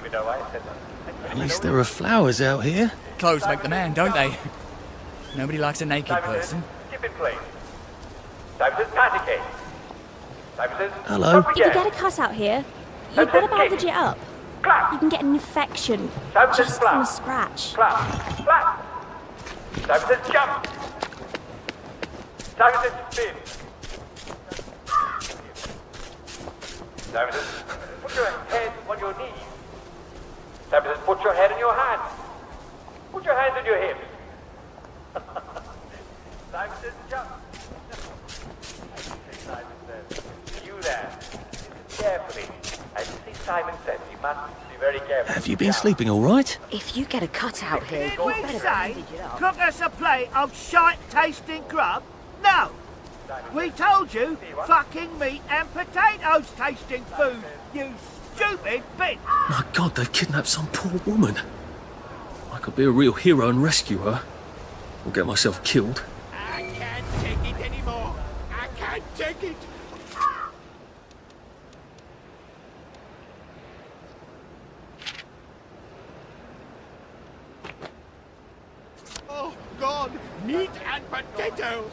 even know I said that. At least there are flowers out here. Clothes make the man, don't they? Nobody likes a naked person. Skip in place. Simon says patty cake. Simon says... Hello. If you get a cut out here, you better bandage it up. Clap. You can get an infection Simon says just from a clap. scratch. Clap. Clap. Simon says jump. Simon says spin. Simon says put your head on your knees. Simon says put your head in your hands. Put your hands on your hips. Simon says jump. Simon says, you there, listen carefully. As you see Simon says, you must be very careful. Have you been sleeping all right? If you get a cut out here, Did you we better say bandage it up. cook us a plate of shite-tasting grub? No. We told you fucking meat and potatoes tasting food, you stupid bitch. My God, they've kidnapped some poor woman. I could be a real hero and rescue her. Or get myself killed. I can't take it anymore. I can't take it. Oh, God, meat and potatoes.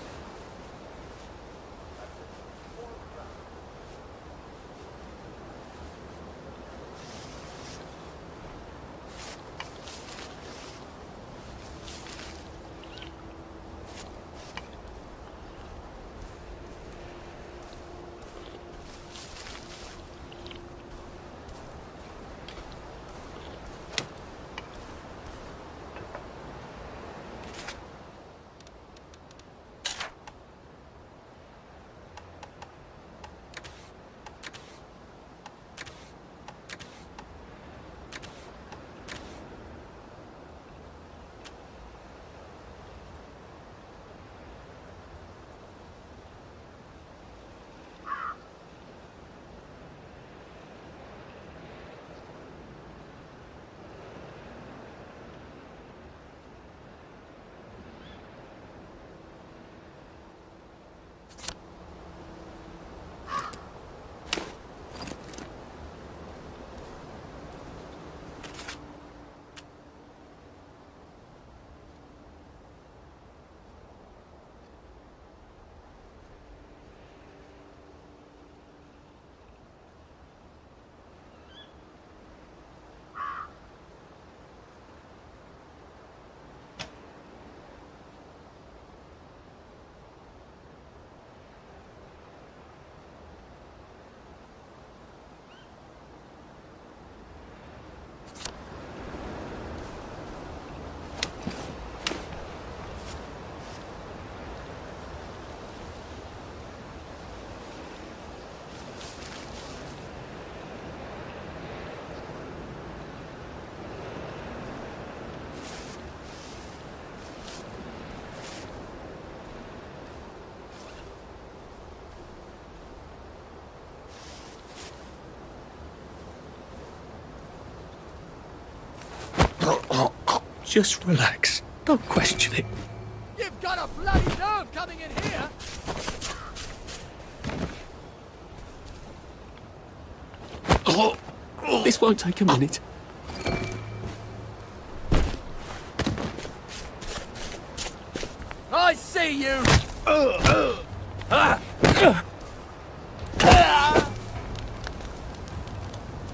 Just relax. Don't question it. You've got a bloody nerve coming in here. This won't take a minute. I see you.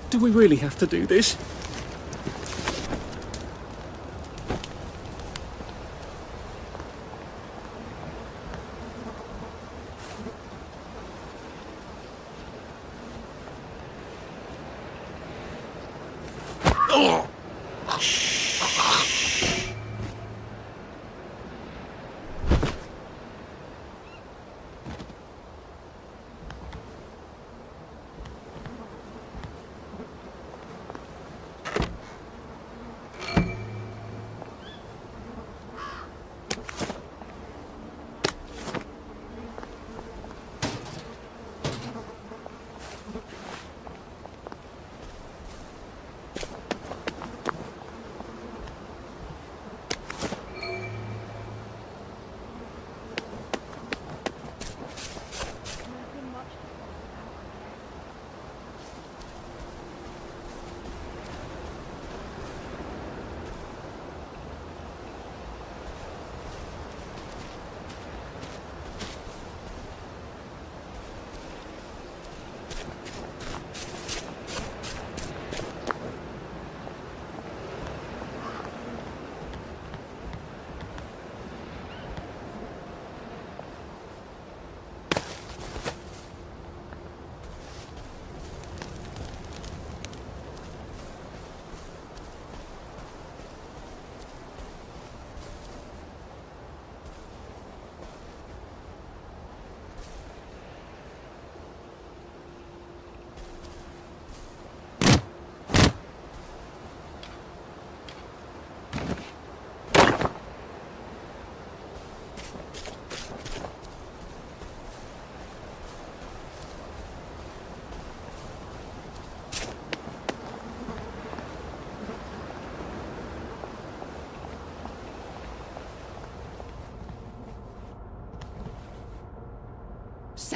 Do we really have to do this?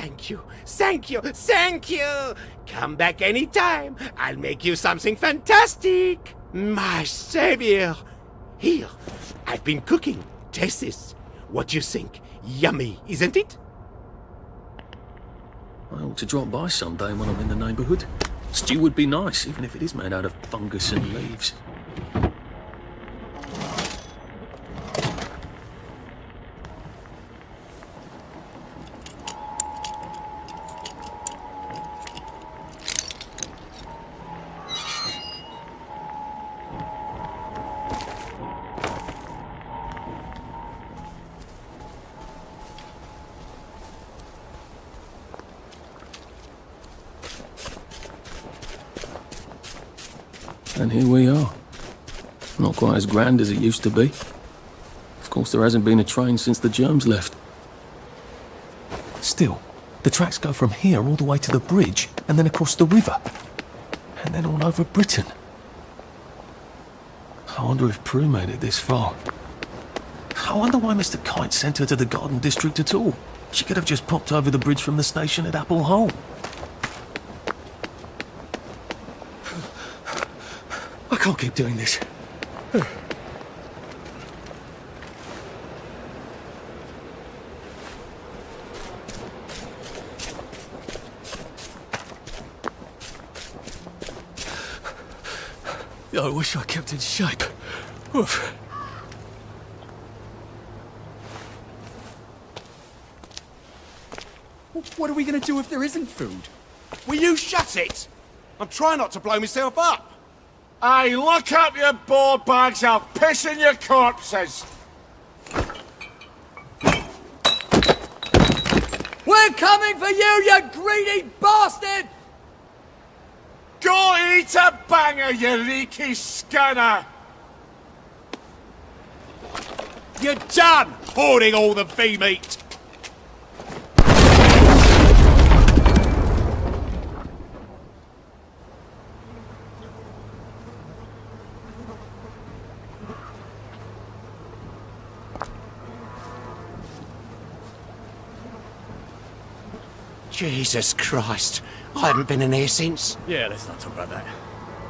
Thank you, thank you, thank you! Come back anytime. I'll make you something fantastic. My savior. Here, I've been cooking. Taste this. What do you think? Yummy, isn't it? I ought to drop by someday when I'm in the neighbourhood. Stew would be nice, even if it is made out of fungus and leaves. And here we are. Not quite as grand as it used to be. Of course, there hasn't been a train since the germs left. Still, the tracks go from here all the way to the bridge, and then across the river. And then all over Britain. I wonder if Prue made it this far. I wonder why Mr. Kite sent her to the Garden District at all. She could have just popped over the bridge from the station at Apple Hole. I can't keep doing this. I wish I kept in shape. Oof. What are we going to do if there isn't food? Will you shut it? I'm trying not to blow myself up. Hey, look up your ball bags, I'll piss in your corpses. We're coming for you greedy bastard! Go eat a banger, you leaky scanner! You're done hoarding all the bee meat. Jesus Christ, I haven't been in here since. Yeah, let's not talk about that.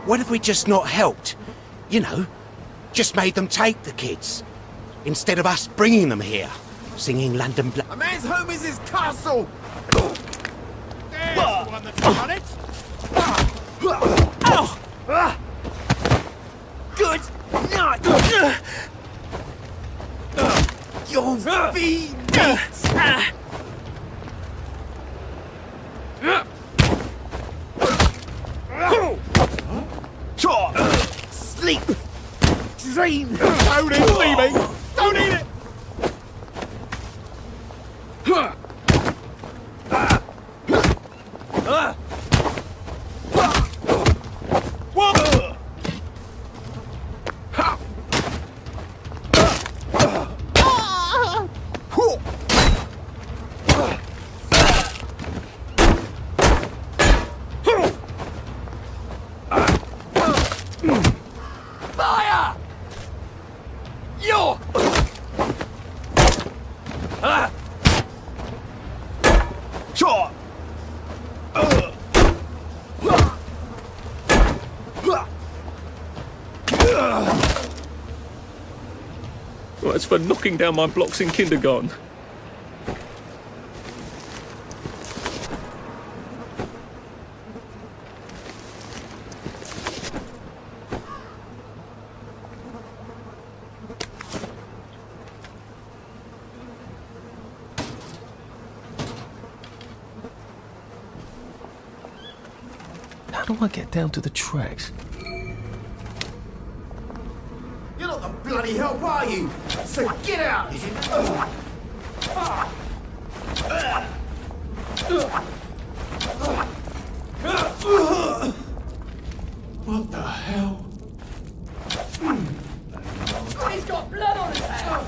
What if we just not helped? You know, just made them take the kids. Instead of us bringing them here, singing London Blues. A man's home is his castle! There's the one that's done it! Good night! Your feet! Sleep! Dream! Don't eat me! Don't eat it! Fire! Yo! Well, that's for knocking down my blocks in kindergarten. How do I get down to the tracks? You're not the bloody help, are you? So get out! What the hell? He's got blood on his hands!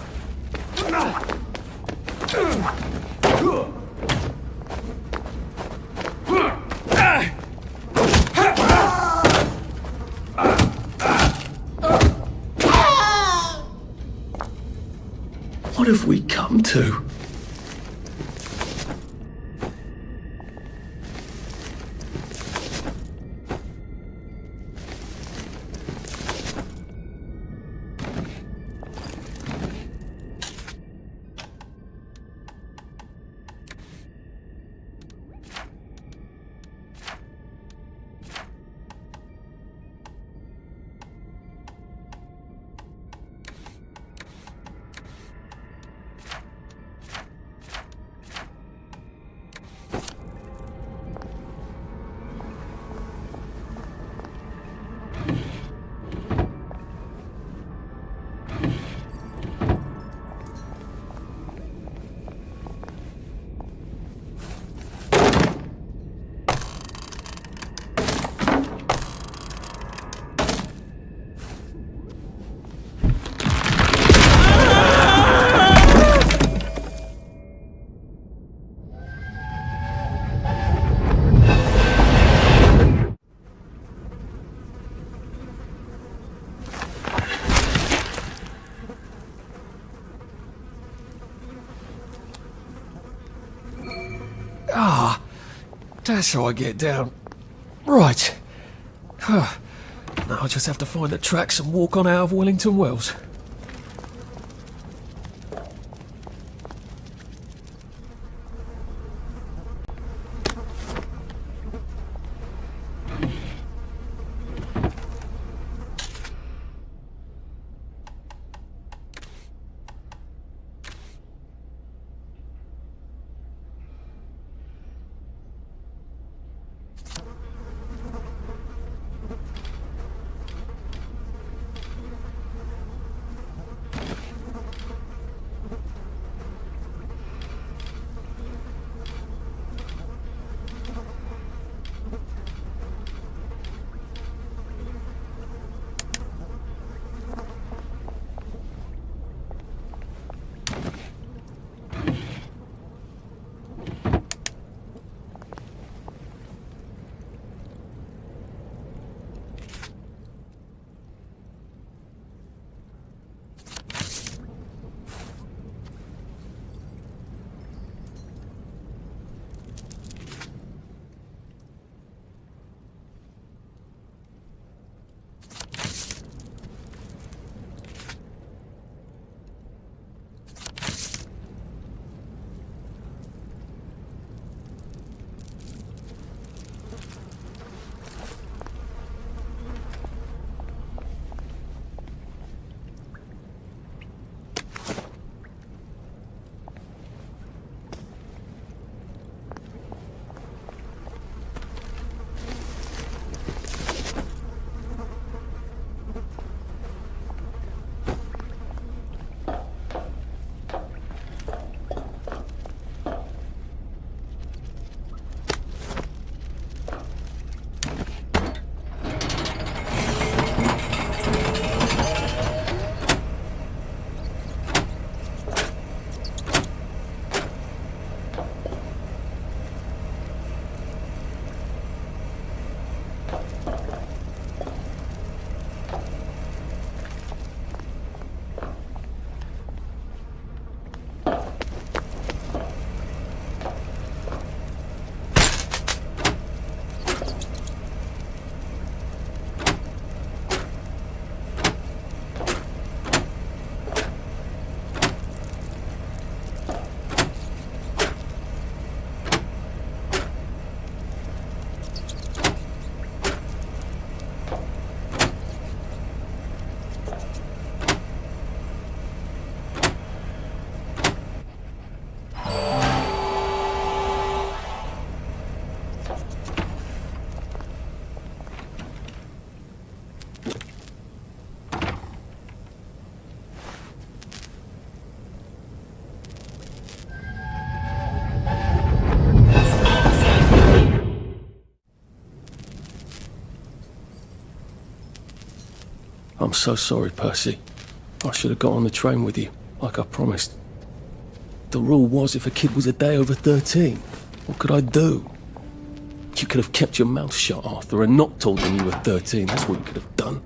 What have we come to? That's how I get down. Right. Now I just have to find the tracks and walk on out of Wellington Wells. I'm so sorry, Percy. I should have got on the train with you, like I promised. The rule was if a kid was a day over 13, what could I do? You could have kept your mouth shut, Arthur, and not told them you were 13. That's what you could have done.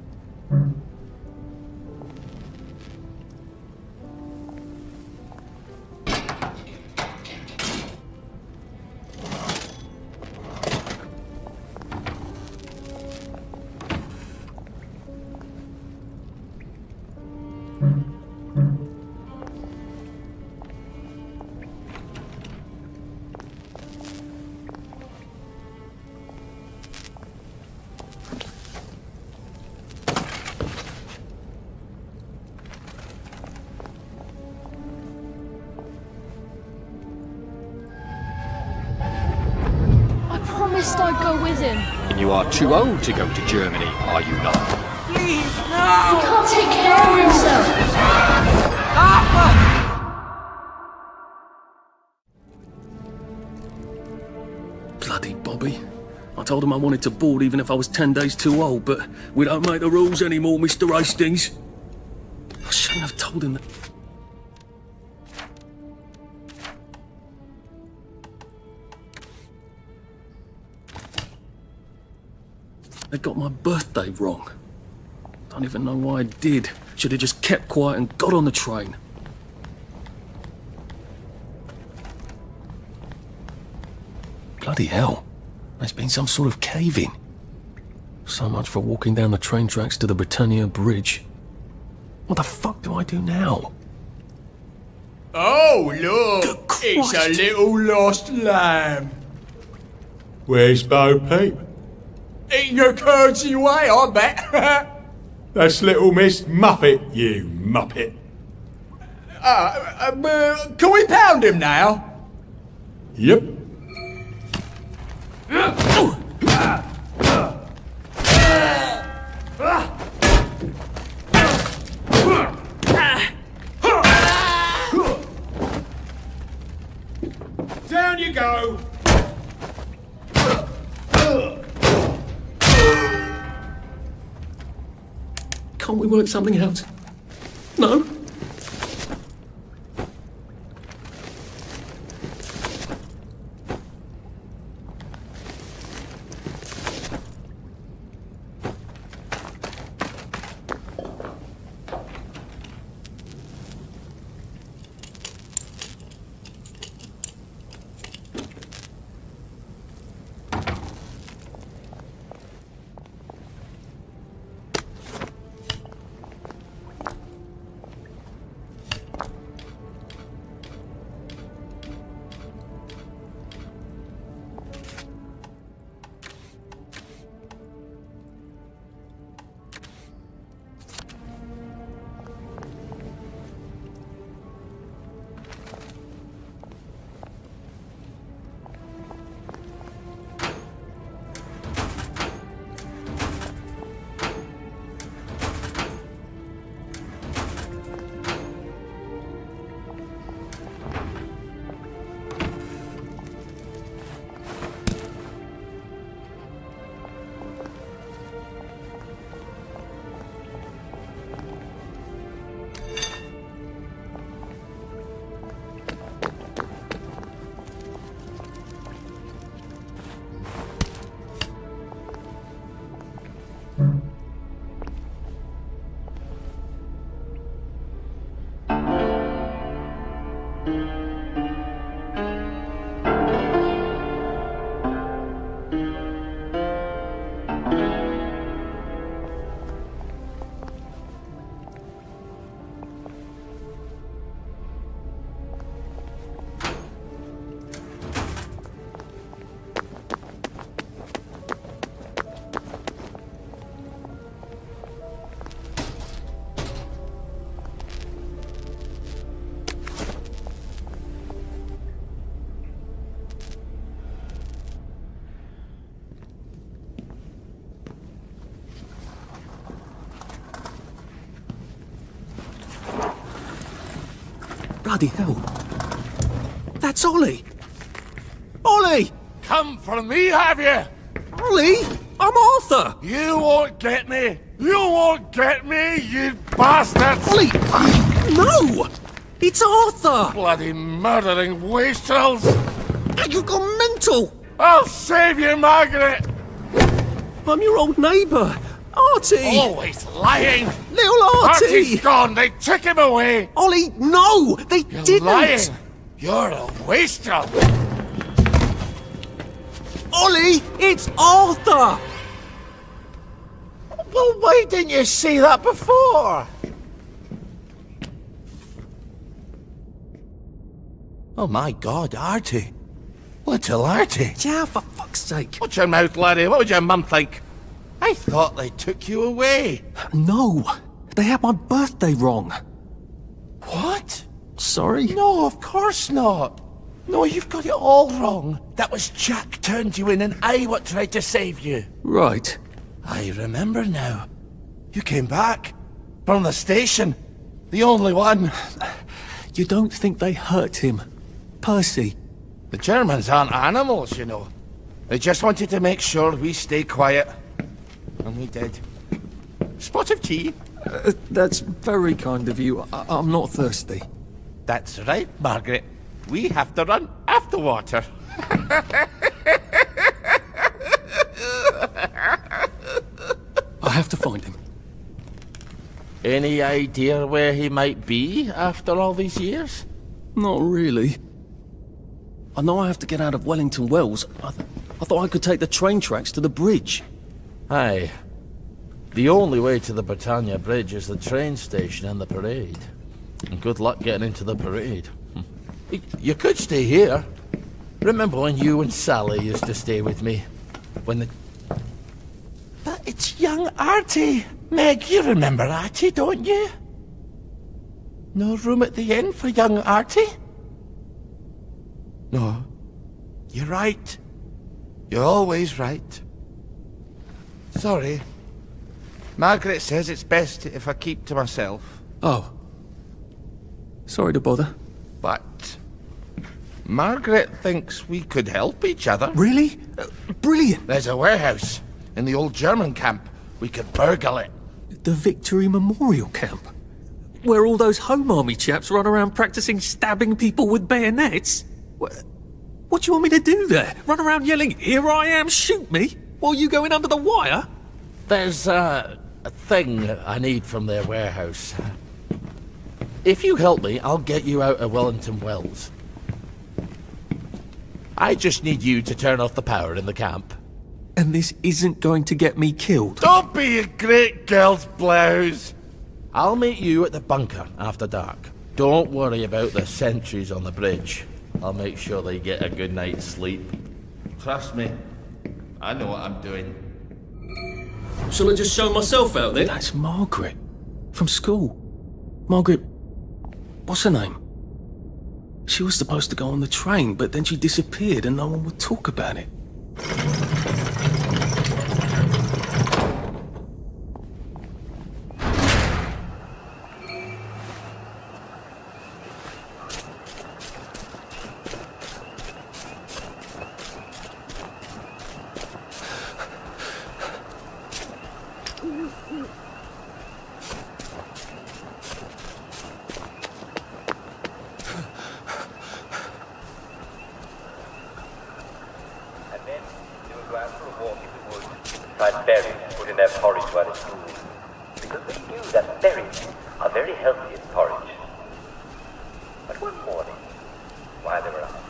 I'd go with him. And you are too old to go to Germany, are you not? He can't take care of himself. Bloody Bobby. I told him I wanted to board even if I was 10 days too old, but we don't make the rules anymore, Mr. Hastings. I shouldn't have told him that. They got my birthday wrong. Don't even know why I did. Should have just kept quiet and got on the train. Bloody hell. There's been some sort of cave-in. So much for walking down the train tracks to the Britannia Bridge. What the fuck do I do now? Oh, look! Good It's a Christ. little lost lamb. Where's Bo Peep? Eating your curdsy way, I bet. That's little Miss Muppet, you muppet. Can we pound him now? Yep. Down you go. Can't we work something out? No? Bloody hell. That's Ollie. Ollie! Come for me, have you? Ollie! I'm Arthur! You won't get me! You won't get me, you bastards! Ollie! No! It's Arthur! Bloody murdering wastrels! You've gone mental! I'll save you, Margaret! I'm your old neighbour, Artie! Always lying! Little Artie! Artie's gone, they took him away! Ollie, no! They You're didn't! lying! You're a wastrel! Ollie, it's Arthur! Well, why didn't you say that before? Oh my God, Artie. Little Artie. Yeah, for fuck's sake. Watch your mouth, laddie. What would your mum think? I thought they took you away. No, they had my birthday wrong. What? Sorry? No, of course not. No, you've got it all wrong. That was Jack turned you in and I what tried to save you. Right. I remember now. You came back. From the station. The only one. You don't think they hurt him? Percy? The Germans aren't animals, you know. They just wanted to make sure we stay quiet. And we did. Spot of tea? That's very kind of you. I'm not thirsty. That's right, Margaret. We have to run after water. I have to find him. Any idea where he might be after all these years? Not really. I know I have to get out of Wellington Wells. I thought I could take the train tracks to the bridge. Aye. The only way to the Britannia Bridge is the train station and the parade. And good luck getting into the parade. You could stay here. Remember when you and Sally used to stay with me? When the... But it's young Artie. Meg, you remember Artie, don't you? No room at the inn for young Artie? No. You're right. You're always right. Sorry. Margaret says it's best if I keep to myself. Oh. Sorry to bother. But... Margaret thinks we could help each other. Really? Brilliant. There's a warehouse in the old German camp. We could burgle it. The Victory Memorial Camp? Where all those Home Army chaps run around practicing stabbing people with bayonets? What do you want me to do there? Run around yelling, "Here I am, shoot me," while you go in under the wire? There's a thing I need from their warehouse. If you help me, I'll get you out of Wellington Wells. I just need you to turn off the power in the camp. And this isn't going to get me killed. Don't be a great girl's blouse! I'll meet you at the bunker after dark. Don't worry about the sentries on the bridge. I'll make sure they get a good night's sleep. Trust me, I know what I'm doing. Shall I just show myself out then? That's Margaret. From school. Margaret... what's her name? She was supposed to go on the train, but then she disappeared and no one would talk about it. And then they would go out for a walk in the woods, find berries, put in their porridge while it's cool. Because they knew that berries are very healthy in porridge. But one morning, while they were out,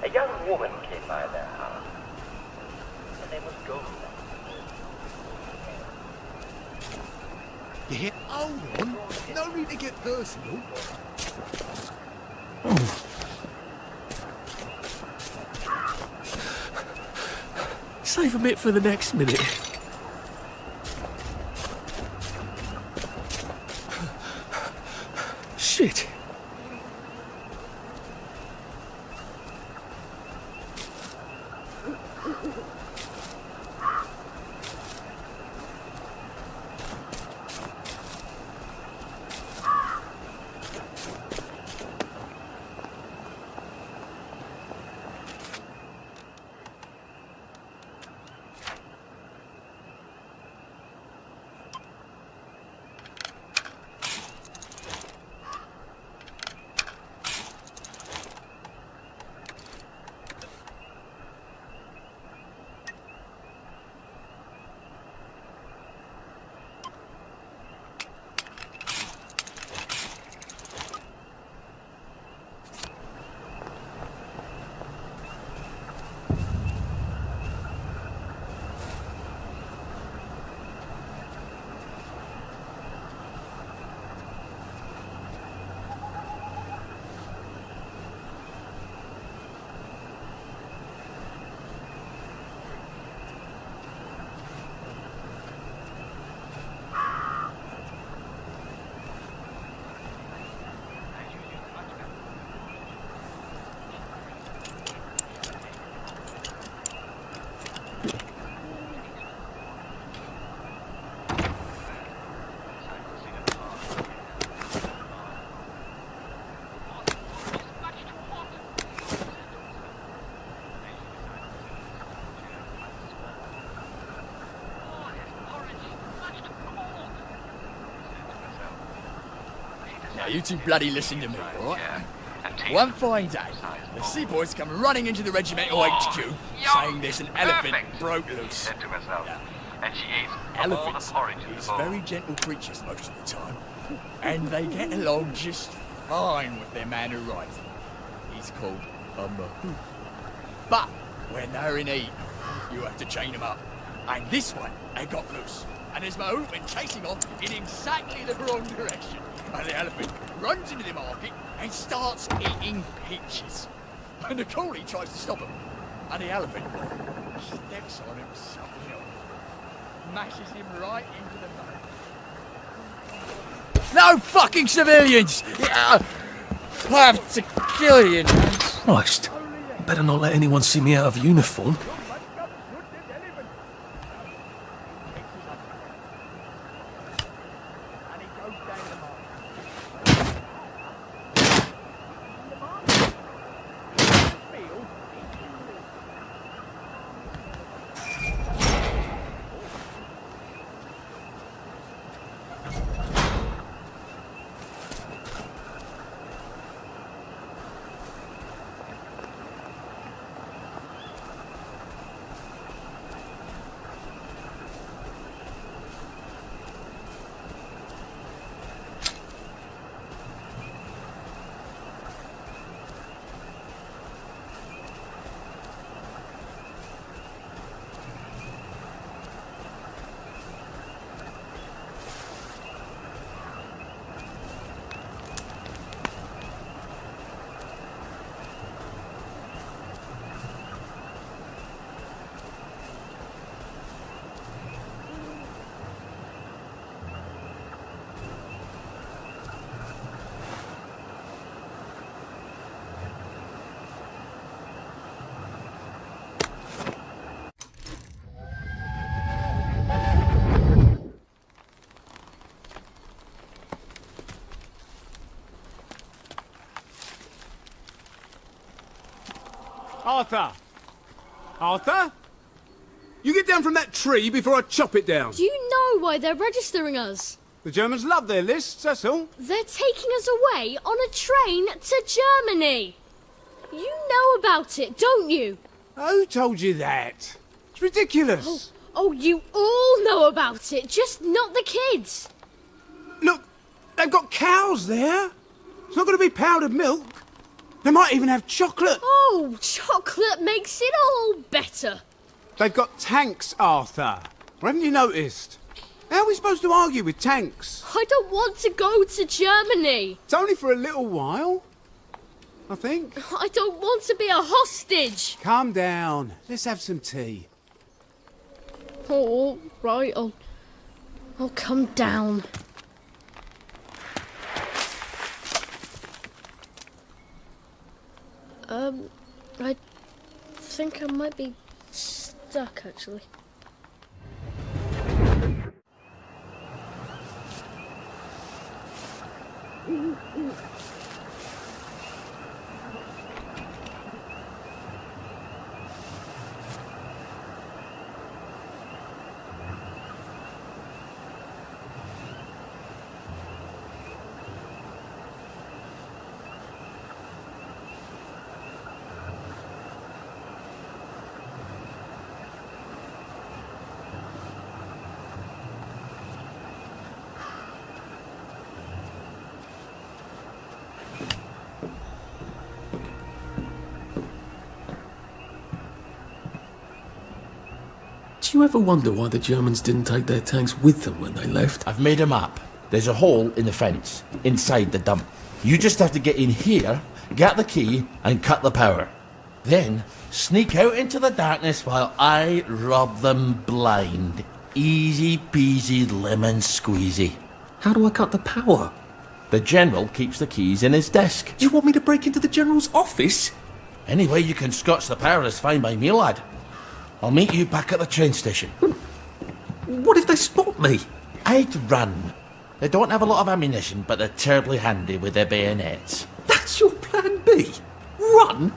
a young woman came by their house. Her name was Golda. Yeah, hold on. No need to get personal. Save a bit for the next minute. Shit. Now, you two bloody listen to me, alright? One fine day, the seaboys come running into the regimental HQ, saying there's an elephant broke loose. And she eats Elephants is very gentle creatures most of the time, and they get along just fine with their man who rides them. He's called a mahout. But When they're in heat, you have to chain them up. And this one, they got loose. And as Mahout went chasing off in exactly the wrong direction. And the elephant runs into the market and starts eating peaches. And the coolie tries to stop him. And the elephant steps on him somehow. Mashes him right into the mouth. No fucking civilians! Yeah, I have to kill you now. Christ. Better not let anyone see me out of uniform. Arthur! Arthur? You get down from that tree before I chop it down. Do you know why they're registering us? The Germans love their lists, that's all. They're taking us away on a train to Germany. You know about it, don't you? Who told you that? It's ridiculous. Oh, you all know about it, just not the kids. Look, they've got cows there. It's not going to be powdered milk. They might even have chocolate. Oh, chocolate makes it all better. They've got tanks, Arthur. Or haven't you noticed? How are we supposed to argue with tanks? I don't want to go to Germany. It's only for a little while, I think. I don't want to be a hostage. Calm down. Let's have some tea. Oh, right, I'll come down. I think I might be stuck, actually. Do you ever wonder why the Germans didn't take their tanks with them when they left? I've made a map. There's a hole in the fence, inside the dump. You just have to get in here, get the key, and cut the power. Then, sneak out into the darkness while I rob them blind. Easy peasy lemon squeezy. How do I cut the power? The General keeps the keys in his desk. Do you want me to break into the General's office? Any way you can scotch the power is fine by me, lad. I'll meet you back at the train station. What if they spot me? I'd run. They don't have a lot of ammunition, but they're terribly handy with their bayonets. That's your plan B? Run?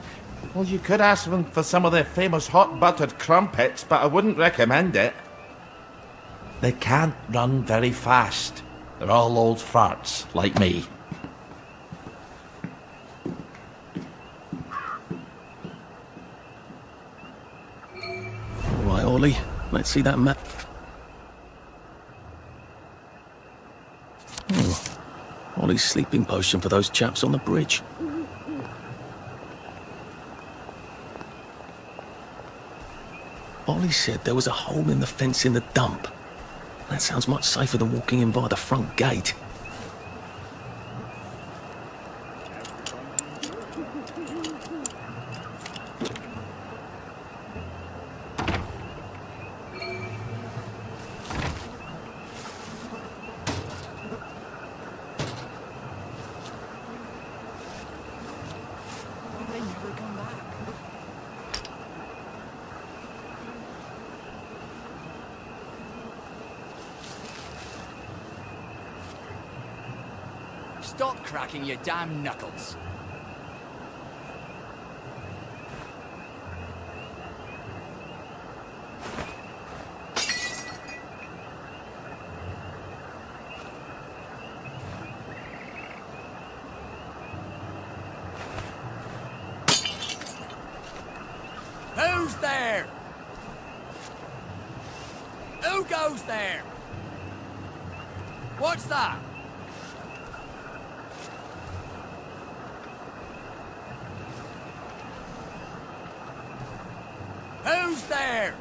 Well, you could ask them for some of their famous hot buttered crumpets, but I wouldn't recommend it. They can't run very fast. They're all old farts, like me. Right, Ollie, let's see that map. Oh, Ollie's sleeping potion for those chaps on the bridge. Ollie said there was a hole in the fence in the dump. That sounds much safer than walking in by the front gate. Stop cracking your damn knuckles. Who's there? Who goes there? What's that? Who's there?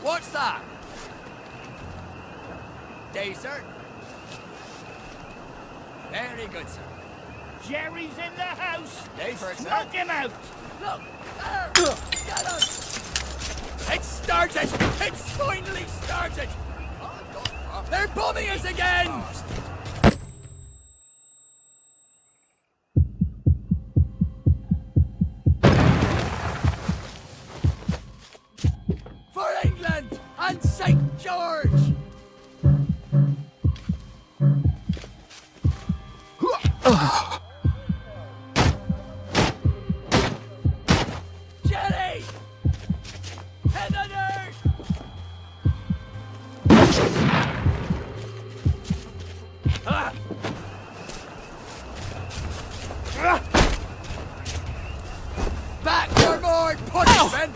What's that? Day, sir. Very good, sir. Jerry's in the house. Day for it, sir. Knock him out. Look! There! Get us! It started! It's finally started! They're bombing us again! For England and St. George! Jelly! Head on earth! Back for more punishment!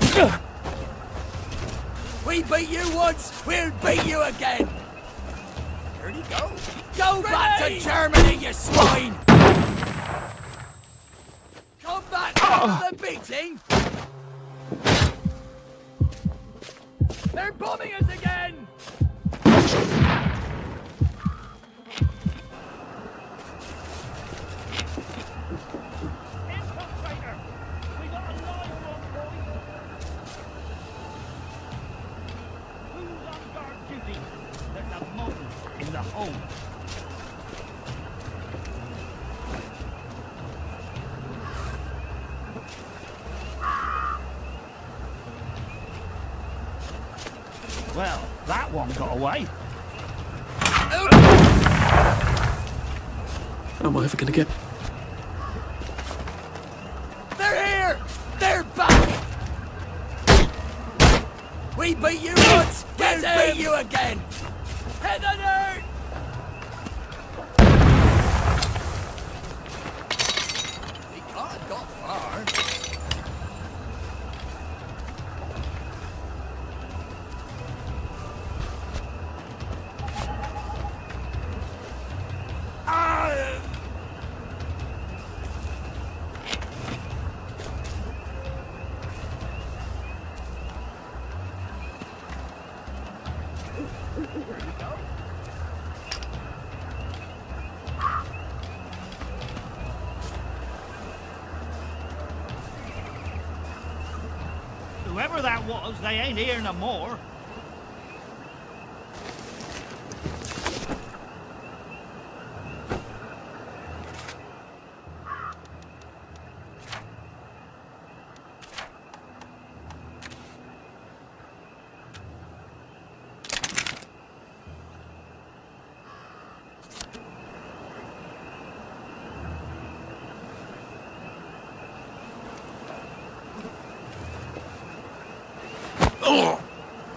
We beat you once, we'll beat you again! Where'd he go? Go back to Germany, you swine! Come back after the beating! They're bombing us again! Infiltrator. We got a live one, boys. Who's on guard duty? There's a model in the hole. Well, that one got away. How am I ever gonna get... They're here! They're back! We beat you once, we'll beat you again! Head on earth! We can't have got far. Whoever that was, they ain't here no more.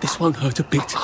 This won't hurt a bit.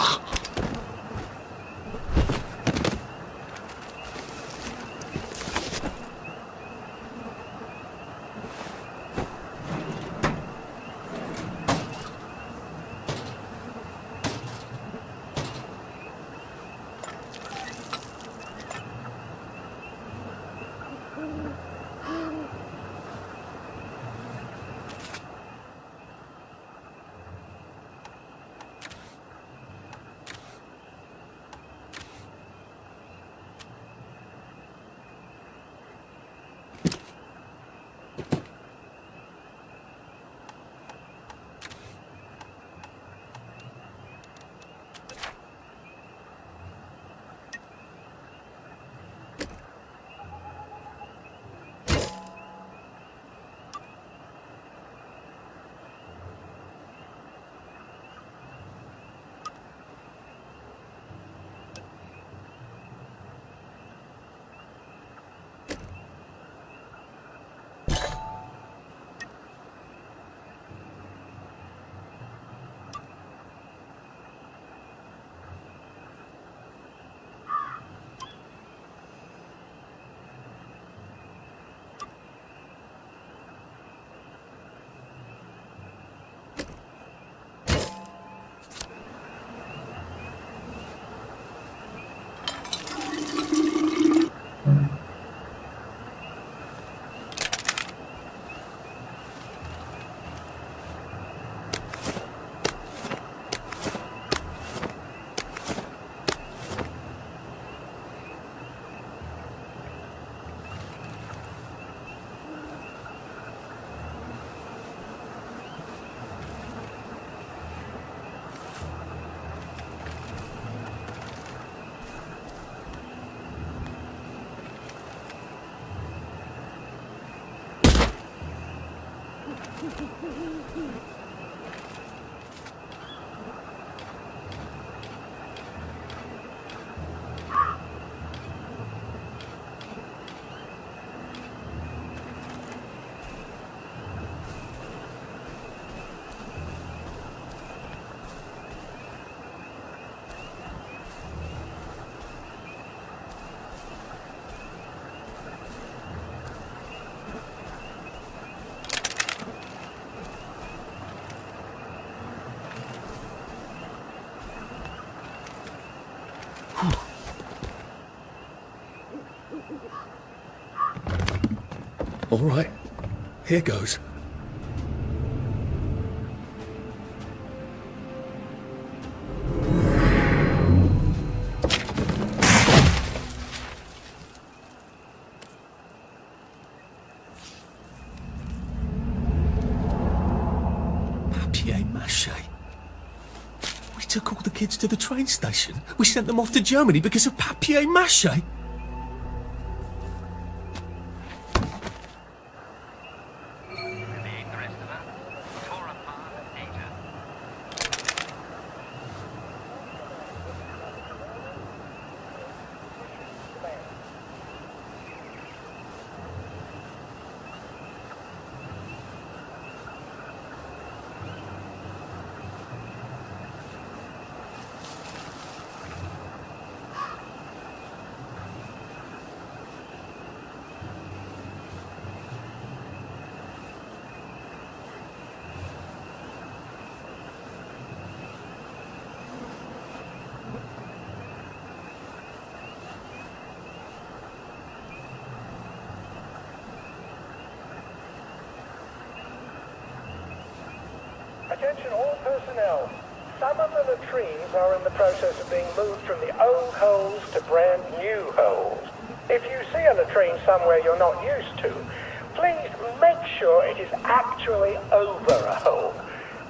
All right, here goes. Papier-mâché. We took all the kids to the train station. We sent them off to Germany because of papier-mâché. Attention all personnel. Some of the latrines are in the process of being moved from the old holes to brand new holes. If you see a latrine somewhere you're not used to, please make sure it is actually over a hole,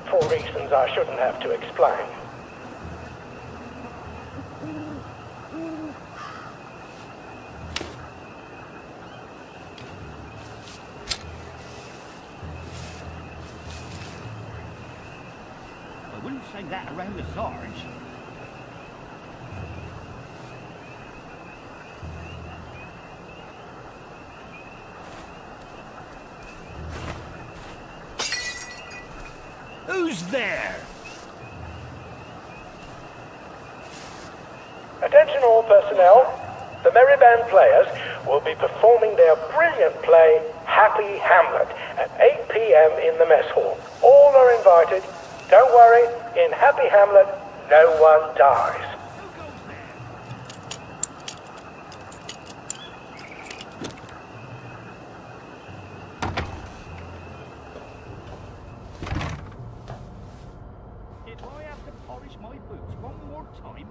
for reasons I shouldn't have to explain. I wouldn't say that around the Sarge. Who's there? Attention all personnel. The Merry Band players will be performing their brilliant play, Happy Hamlet, at 8 p.m. in the mess hall. All are invited. Don't worry, in Happy Hamlet, no one dies. If I have to polish my boots one more time...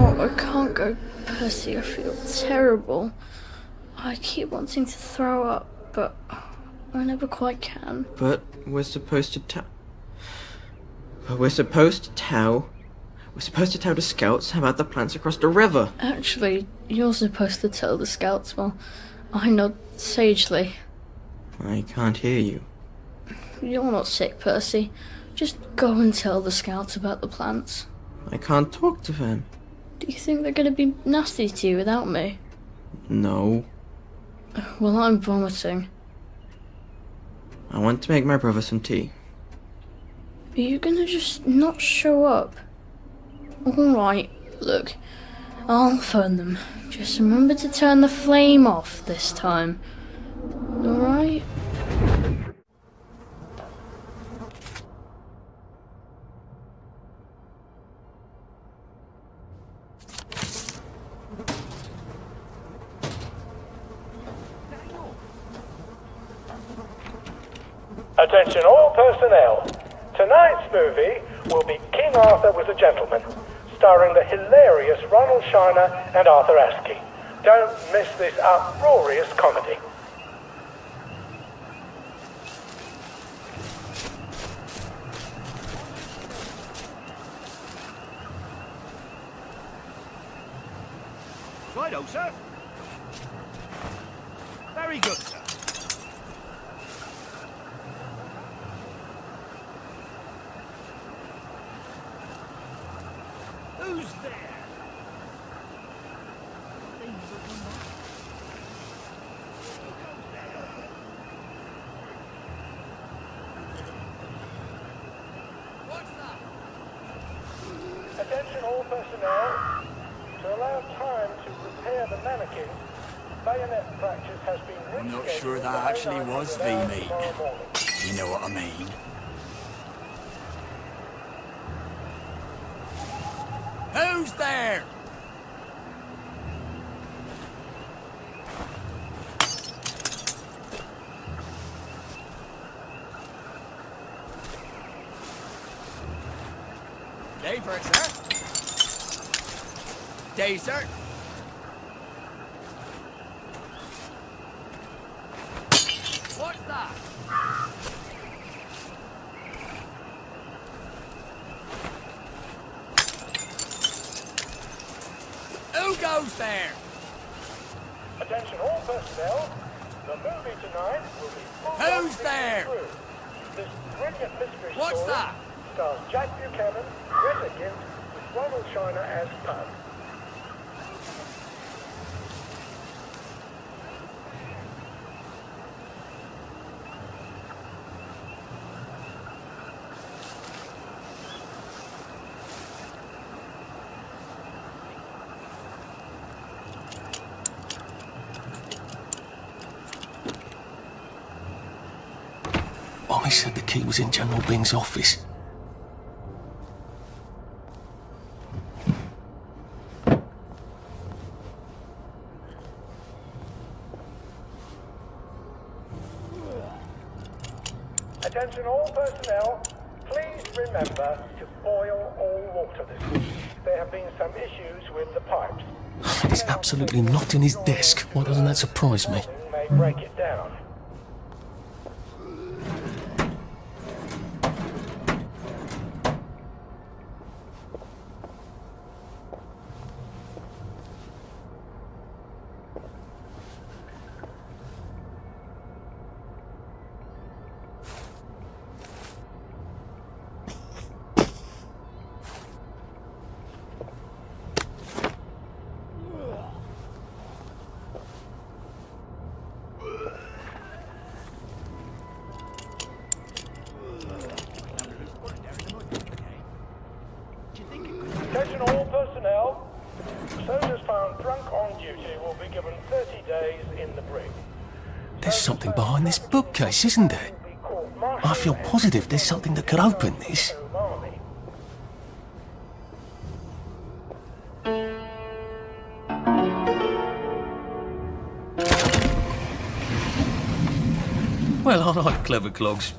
Oh, I can't go, Percy. I feel terrible. I keep wanting to throw up, but I never quite can. But we're supposed to tell the scouts about the plants across the river. Actually, you're supposed to tell the scouts. Well, I nod sagely. I can't hear you. You're not sick, Percy. Just go and tell the scouts about the plants. I can't talk to them. Do you think they're going to be nasty to you without me? No. Well, I'm vomiting. I want to make my brother some tea. Are you going to just not show up? Alright, look. I'll phone them. Just remember to turn the flame off this time. Alright? Attention all personnel. Tonight's movie will be King Arthur Was a Gentleman, starring the hilarious Ronald Shiner and Arthur Askey. Don't miss this uproarious comedy. Righto, sir. Very good, sir. Who's there? Attention all personnel. To allow time to repair the mannequin, bayonet practice has been I'm not rescheduled sure for that actually 09 was tomorrow V-meat. morning. You know what I mean? Who's there? Day for it, sir. Day, sir. What's that? Who goes there? Attention all personnel. The movie tonight will be full Who's of there? through. This brilliant mystery What's story that? stars Jack Buchanan, Greta Gint, with Ronald Shiner as Pug. Mommy said the key was in General Bing's office. Attention all personnel. Please remember to boil all water this week. There have been some issues with the pipes. He's absolutely not in his desk. Why doesn't that surprise me? May break it down. Attention all personnel. Soldiers found drunk on duty will be given 30 days in the brig. There's something behind this bookcase, isn't there? I feel positive there's something that could open this. Well, all right, clever clogs.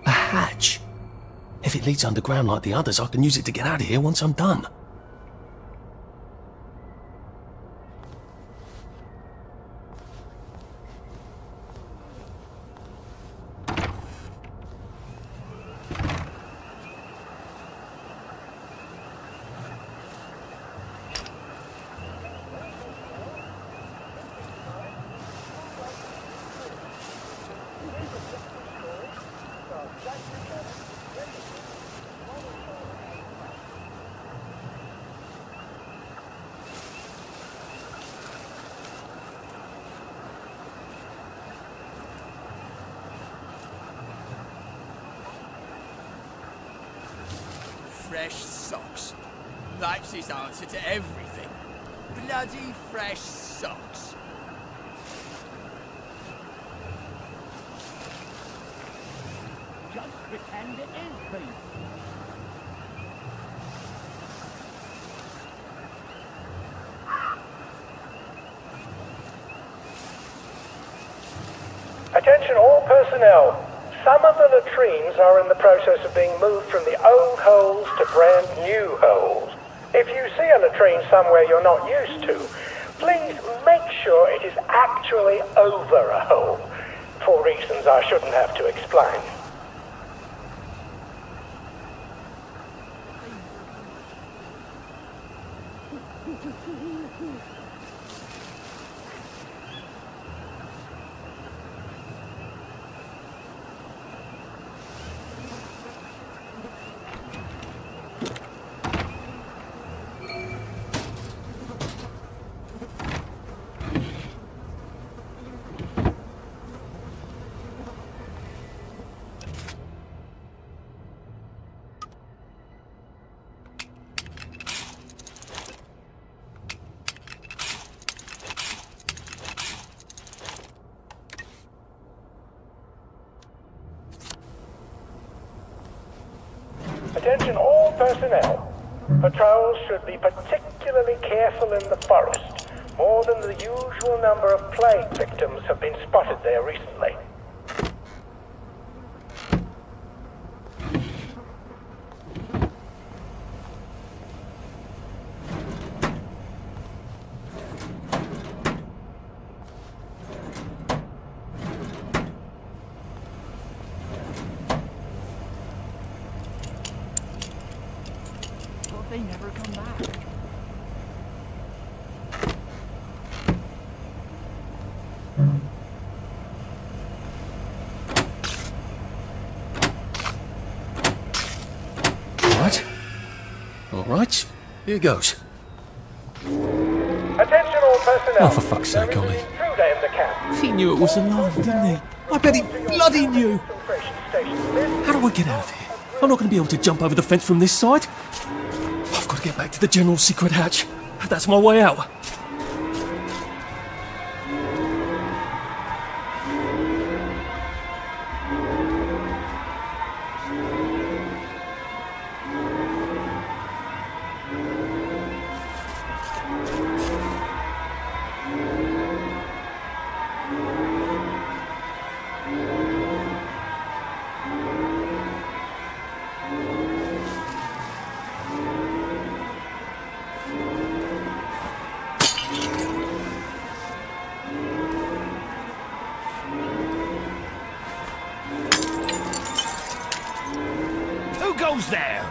A hatch. If it leads underground like the others, I can use it to get out of here once I'm done. Fresh socks. That's his answer to everything. Bloody fresh socks. Just pretend it is Pete. Attention all personnel. Some of the latrines are in the process of being moved from the old holes to brand new holes. If you see a latrine somewhere you're not used to, please make sure it is actually over a hole, for reasons I shouldn't have to explain. Attention all personnel. Patrols should be particularly careful in the forest. More than the usual number of plague victims have been spotted there recently. They never come back. All right, here goes. Attention all personnel. Oh, for fuck's sake, There is Ollie. an intruder in the camp. He knew it was alarm, didn't he? I bet he bloody knew. How do I get out of here? I'm not going to be able to jump over the fence from this side. I've got to get back to the general secret hatch. That's my way out. Who goes there?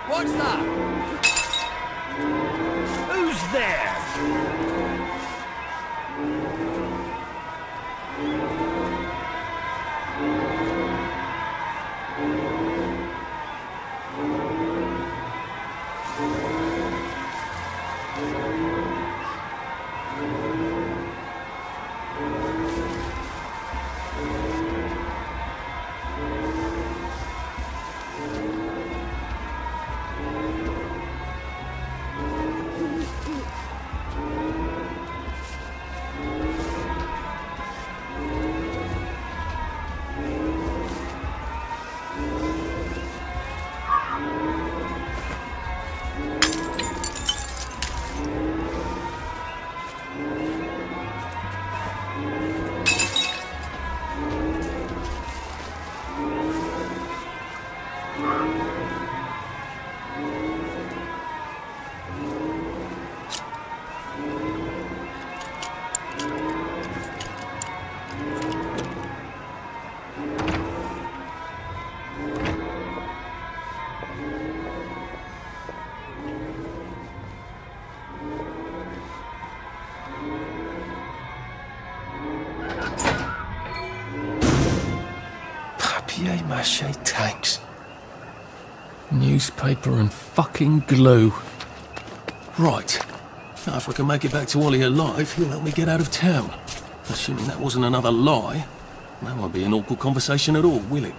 What's that? Who's there? Papier-mâché tanks. Newspaper and fucking glue. Right. Now, if I can make it back to Ollie alive, he'll help me get out of town. Assuming that wasn't another lie, that won't be an awkward conversation at all, will it?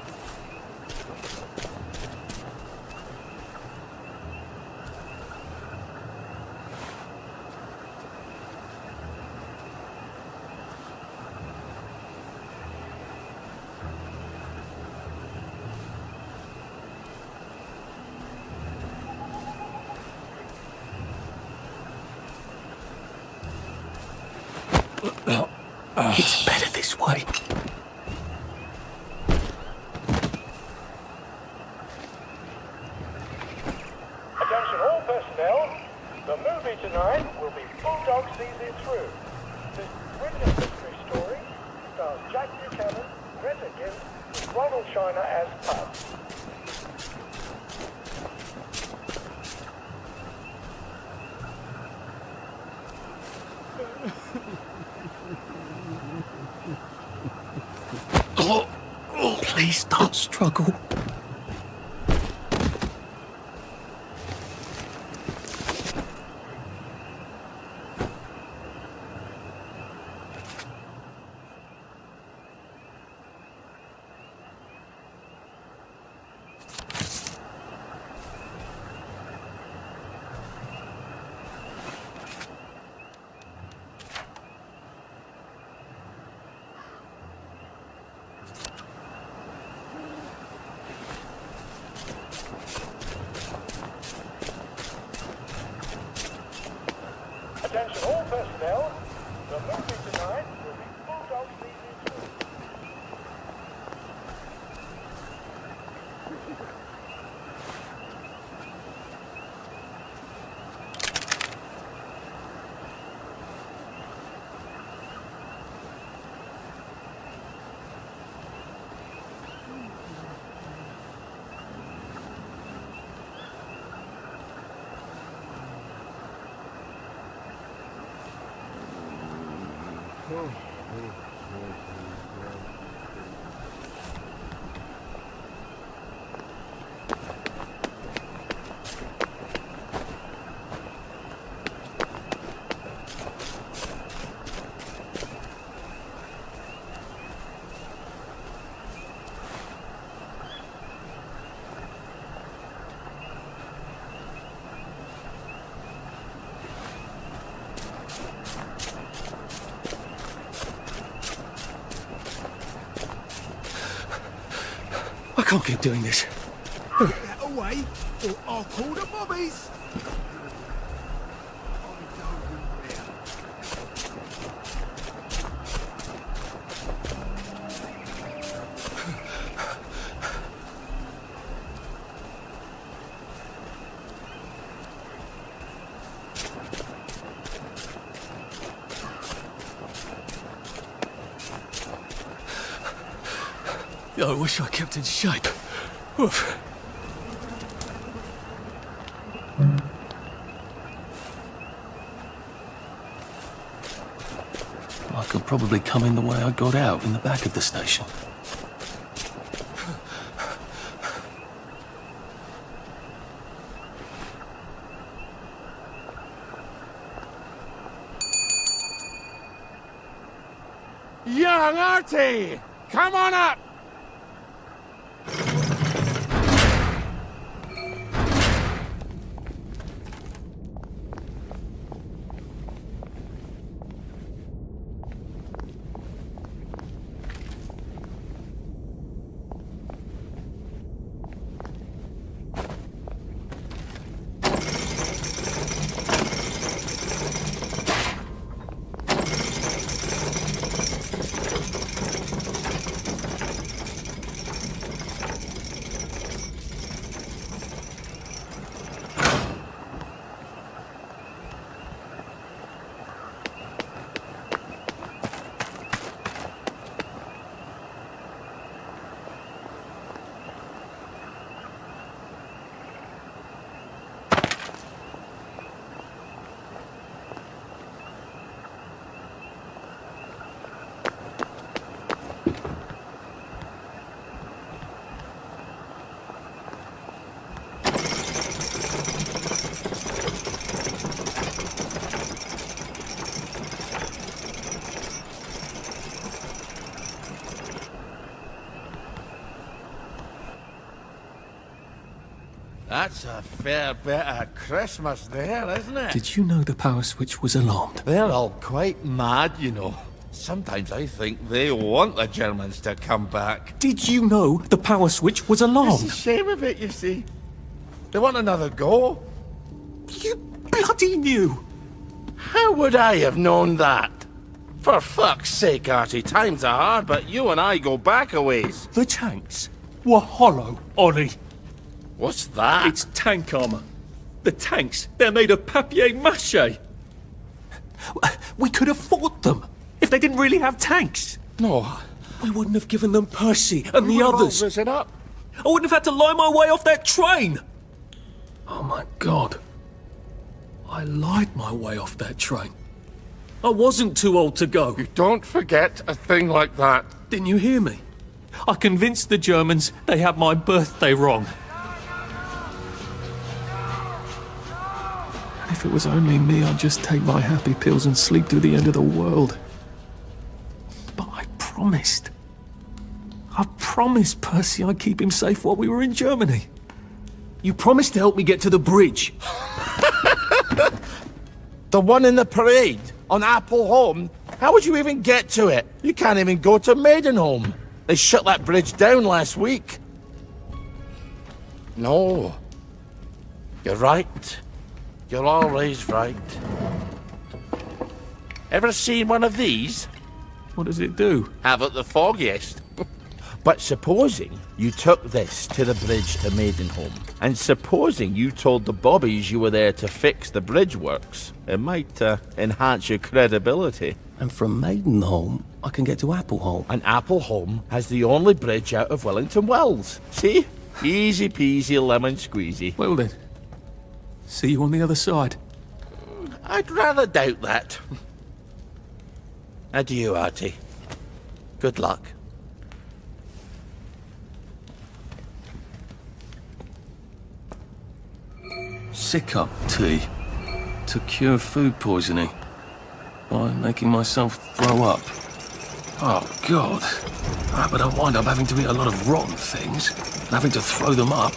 It's better this way. Attention all personnel. The movie tonight will be Bulldog Sees It Through. This brilliant mystery story stars Jack Buchanan, Greta Gibb, with Ronald Shiner as Pub. Please don't struggle. Attention all personnel. The movie tonight will be Bulldog Sees It Through. I can't keep doing this. Get away, or I'll call the bobbies. I wish I kept in shape. Oof. I could probably come in the way I got out in the back of the station. Young Artie! Come on up! That's a fair bit of Christmas there, isn't it? Did you know the power switch was alarmed? They're all quite mad, you know. Sometimes I think they want the Germans to come back. Did you know the power switch was It's alarmed? the shame of it, you see. They want another go. You bloody knew! How would I have known that? For fuck's sake, Artie, times are hard, but you and I go back a ways. The tanks were hollow, Ollie. What's that? It's tank armor. The tanks, they're made of papier-mâché. We could have fought them if they didn't really have tanks. No. We wouldn't have given them Percy and the others. It up. I wouldn't have had to lie my way off that train. Oh my God. I lied my way off that train. I wasn't too old to go. You don't forget a thing like that. Didn't you hear me? I convinced the Germans they had my birthday wrong. And if it was only me, I'd just take my happy pills and sleep through the end of the world. But I promised. I promised Percy I'd keep him safe while we were in Germany. You promised to help me get to the bridge. The one in the parade on Appleholme? How would you even get to it? You can't even go to Maidenholm. They shut that bridge down last week. No. You're right. You're always right. Ever seen one of these? What does it do? Haven't the foggiest. But supposing you took this to the bridge to Maidenholm, and supposing you told the bobbies you were there to fix the bridge works, it might enhance your credibility. And from Maidenholm, I can get to Appleholme. And Appleholme has the only bridge out of Wellington Wells. See? Easy peasy lemon squeezy. Well then, see you on the other side. I'd rather doubt that. Adieu, Artie. Good luck. Sick-up tea to cure food poisoning by making myself throw up. Oh, God. But I wind up having to eat a lot of rotten things and having to throw them up.